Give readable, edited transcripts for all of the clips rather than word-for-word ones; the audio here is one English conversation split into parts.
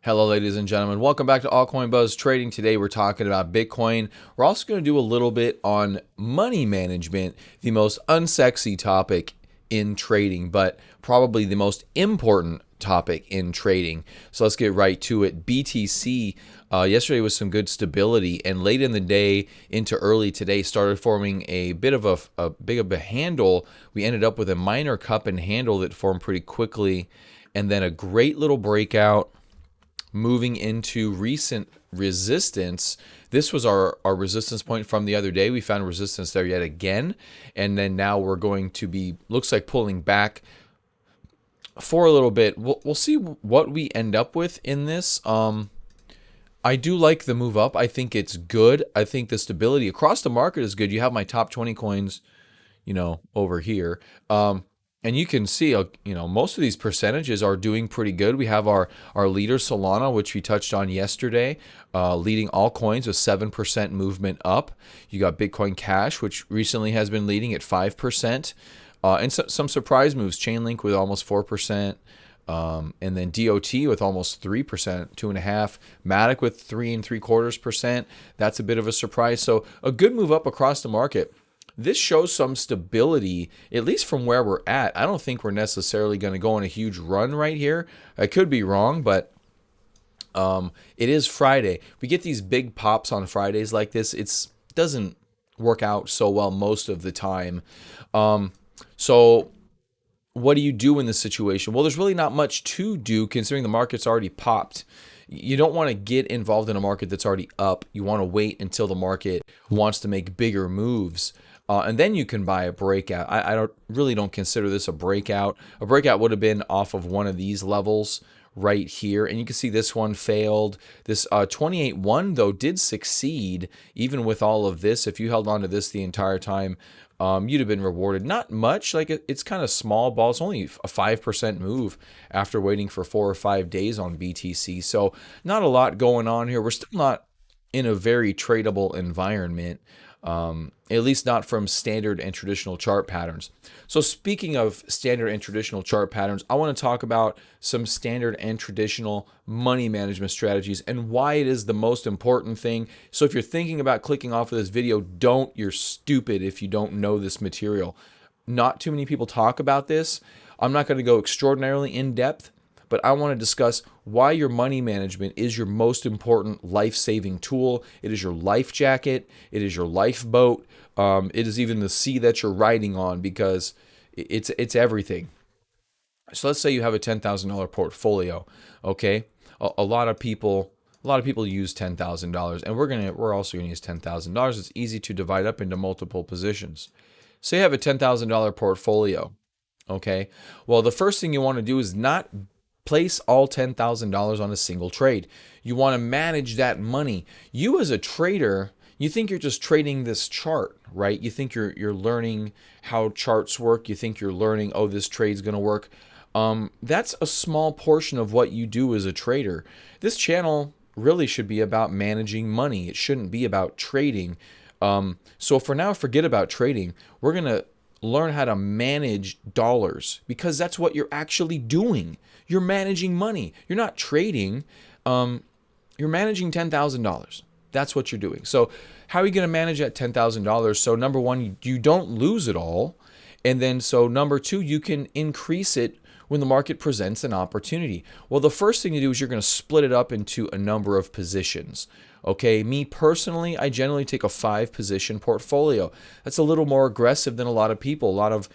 Hello, ladies and gentlemen. Welcome back to Altcoin Buzz Trading. Today we're talking about Bitcoin. We're also going to do a little bit on money management, the most unsexy topic in trading, but probably the most important topic in trading. So let's get right to it. BTC yesterday was some good stability, and late in the day into early today started forming a bit of a handle. We ended up with a minor cup and handle that formed pretty quickly, and then a great little breakout moving into recent resistance. This was our resistance point from the other day. We found resistance there yet again. And then now we're going to be, looks like, pulling back for a little bit. We'll see what we end up with in this. I do like the move up. I think it's good. I think the stability across the market is good. You have my top 20 coins, over here. And you can see, most of these percentages are doing pretty good. We have our leader, Solana, which we touched on yesterday, leading all coins with 7% movement up. You got Bitcoin Cash, which recently has been leading at 5%. And some surprise moves, Chainlink with almost 4%. And then DOT with almost 3%, 2.5%. Matic with 3.75%. That's a bit of a surprise. So a good move up across the market. This shows some stability, at least from where we're at. I don't think we're necessarily going to go on a huge run right here. I could be wrong, but it is Friday. We get these big pops on Fridays like this. It doesn't work out so well most of the time. So what do you do in this situation? Well, there's really not much to do considering the market's already popped. You don't want to get involved in a market that's already up. You want to wait until the market wants to make bigger moves. And then you can buy a breakout. I really don't consider this a breakout. A breakout would have been off of one of these levels right here. And you can see this one failed. This 28.1, though, did succeed even with all of this. If you held on to this the entire time, you'd have been rewarded. Not much. Like it's kind of small ball. It's only a 5% move after waiting for 4 or 5 days on BTC. So not a lot going on here. We're still not in a very tradable environment. At least not from standard and traditional chart patterns. So speaking of standard and traditional chart patterns, I want to talk about some standard and traditional money management strategies and why it is the most important thing. So if you're thinking about clicking off of this video, you're stupid if you don't know this material. Not too many people talk about this. I'm not going to go extraordinarily in depth, but I want to discuss why your money management is your most important life-saving tool. It is your life jacket. It is your lifeboat. It is even the sea that you're riding on because it's everything. So let's say you have a $10,000 portfolio. Okay, a lot of people use $10,000, and we're also going to use $10,000. It's easy to divide up into multiple positions. Say you have a $10,000 portfolio. Okay, well, the first thing you want to do is not place all $10,000 on a single trade. You want to manage that money. You as a trader, you think you're just trading this chart, right? You think you're learning how charts work. You think you're learning, oh, this trade's going to work. That's a small portion of what you do as a trader. This channel really should be about managing money. It shouldn't be about trading. So for now, forget about trading. We're going to learn how to manage dollars because that's what you're actually doing. You're managing money. You're not trading. You're managing $10,000. That's what you're doing. So how are you going to manage that $10,000? So number one, you don't lose it all. And then so number two, you can increase it when the market presents an opportunity. Well, the first thing you do is you're going to split it up into a number of positions. Okay, me personally, I generally take a 5-position portfolio. That's a little more aggressive than a lot of people. A lot of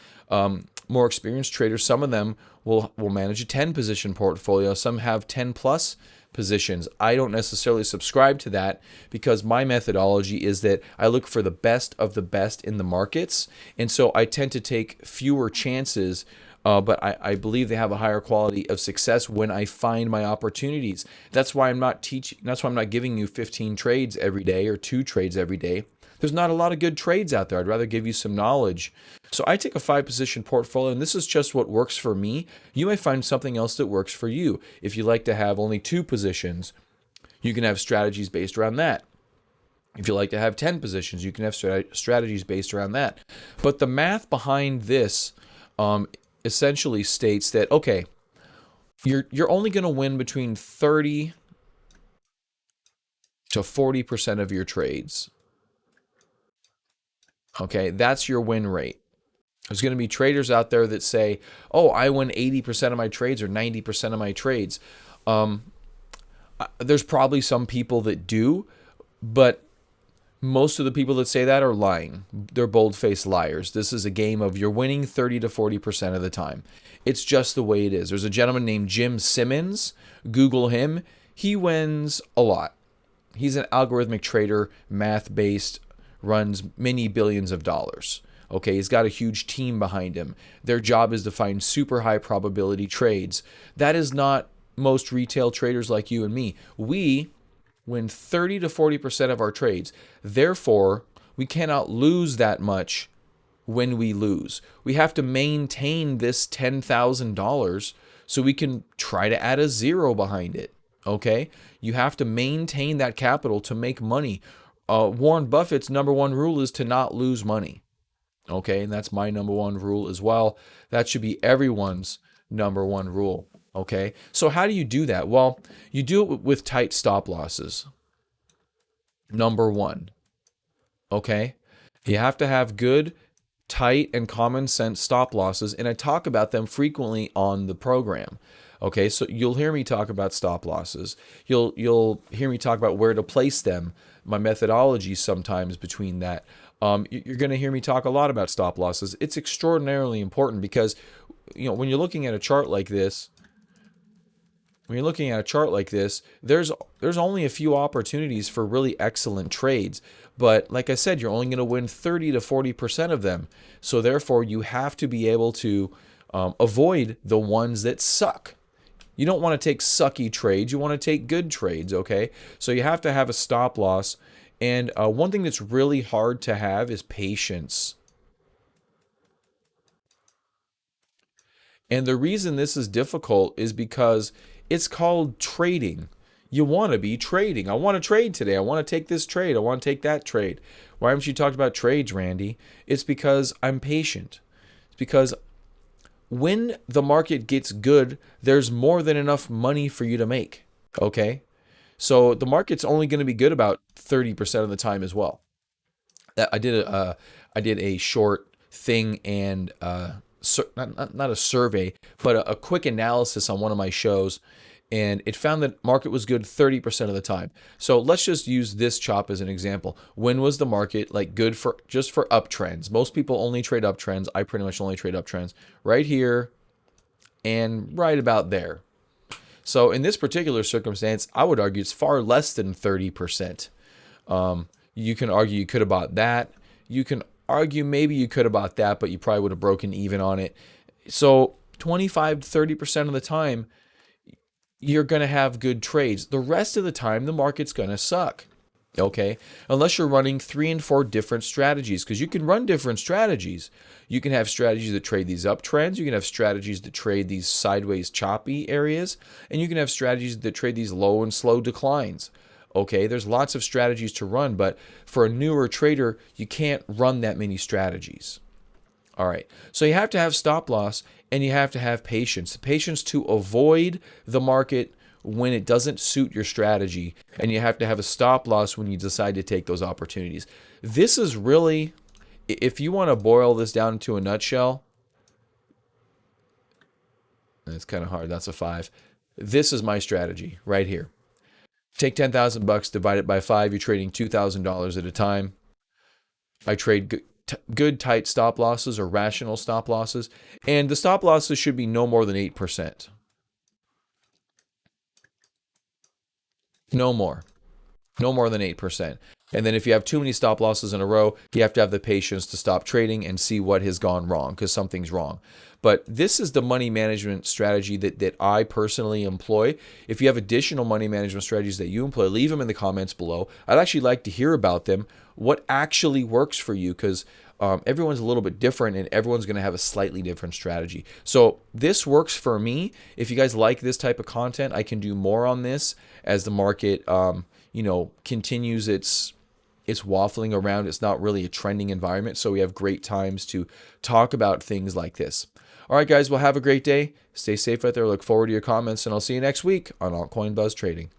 more experienced traders, some of them will manage a 10-position portfolio. Some have 10 plus positions. I don't necessarily subscribe to that because my methodology is that I look for the best of the best in the markets. And so I tend to take fewer chances, but I believe they have a higher quality of success when I find my opportunities. That's why I'm not teaching. That's why I'm not giving you 15 trades every day or 2 trades every day. There's not a lot of good trades out there. I'd rather give you some knowledge. So I take a 5-position portfolio, and this is just what works for me. You may find something else that works for you. If you like to have only 2 positions, you can have strategies based around that. If you like to have 10 positions, you can have strategies based around that. But the math behind this essentially states that, okay, you're only going to win between 30 to 40% of your trades. Okay, that's your win rate. There's going to be traders out there that say, oh, I win 80% of my trades or 90% of my trades. There's probably some people that do, but most of the people that say that are lying. They're bold-faced liars. This is a game of you're winning 30 to 40% of the time. It's just the way it is. There's a gentleman named Jim Simmons. Google him. He wins a lot. He's an algorithmic trader, math-based, runs many billions of dollars. Okay, he's got a huge team behind him. Their job is to find super high probability trades. That is not most retail traders like you and me. We win 30 to 40% of our trades. Therefore, we cannot lose that much when we lose. We have to maintain this $10,000 so we can try to add a zero behind it. Okay? You have to maintain that capital to make money. Warren Buffett's number one rule is to not lose money. Okay? And that's my number one rule as well. That should be everyone's number one rule. Okay? So how do you do that? Well, you do it with tight stop losses. Number one. Okay? You have to have good, tight, and common sense stop losses, and I talk about them frequently on the program. Okay, so you'll hear me talk about stop losses. You'll hear me talk about where to place them, my methodology sometimes between that. You're going to hear me talk a lot about stop losses. It's extraordinarily important because, when you're looking at a chart like this, there's only a few opportunities for really excellent trades. But like I said, you're only going to win 30 to 40% of them. So therefore, you have to be able to avoid the ones that suck. You don't want to take sucky trades. You want to take good trades, okay? So you have to have a stop loss. And one thing that's really hard to have is patience. And the reason this is difficult is because it's called trading. You want to be trading. I want to trade today. I want to take this trade. I want to take that trade. Why haven't you talked about trades, Randy? It's because I'm patient. It's because when the market gets good, there's more than enough money for you to make. Okay? So the market's only going to be good about 30% of the time as well. I did a short thing and not a survey, but a quick analysis on one of my shows, and it found that market was good 30% of the time. So let's just use this chop as an example. When was the market good for just for uptrends? Most people only trade uptrends. I pretty much only trade uptrends right here and right about there. So in this particular circumstance, I would argue it's far less than 30%. You can argue you could have bought that. You can argue maybe you could have bought that, but you probably would have broken even on it. So 25 to 30% of the time, you're going to have good trades. The rest of the time, the market's going to suck. Okay? Unless you're running 3 and 4 different strategies, because you can run different strategies. You can have strategies that trade these uptrends. You can have strategies that trade these sideways choppy areas. And you can have strategies that trade these low and slow declines. Okay? There's lots of strategies to run, but for a newer trader, you can't run that many strategies. All right. So you have to have stop loss and you have to have patience. Patience to avoid the market when it doesn't suit your strategy. And you have to have a stop loss when you decide to take those opportunities. This is really, if you want to boil this down into a nutshell, it's kind of hard. That's a 5. This is my strategy right here. Take $10,000, divide it by 5. You're trading $2,000 at a time. I trade good tight stop losses or rational stop losses, and the stop losses should be no more than 8%. No more than 8%. And then if you have too many stop losses in a row, you have to have the patience to stop trading and see what has gone wrong, because something's wrong. But this is the money management strategy that I personally employ. If you have additional money management strategies that you employ, leave them in the comments below. I'd actually like to hear about them. What actually works for you, because everyone's a little bit different and everyone's going to have a slightly different strategy. So this works for me. If you guys like this type of content, I can do more on this as the market continues its waffling around. It's not really a trending environment, so we have great times to talk about things like this. All right, guys, well, have a great day. Stay safe out there. Look forward to your comments, and I'll see you next week on Altcoin Buzz Trading.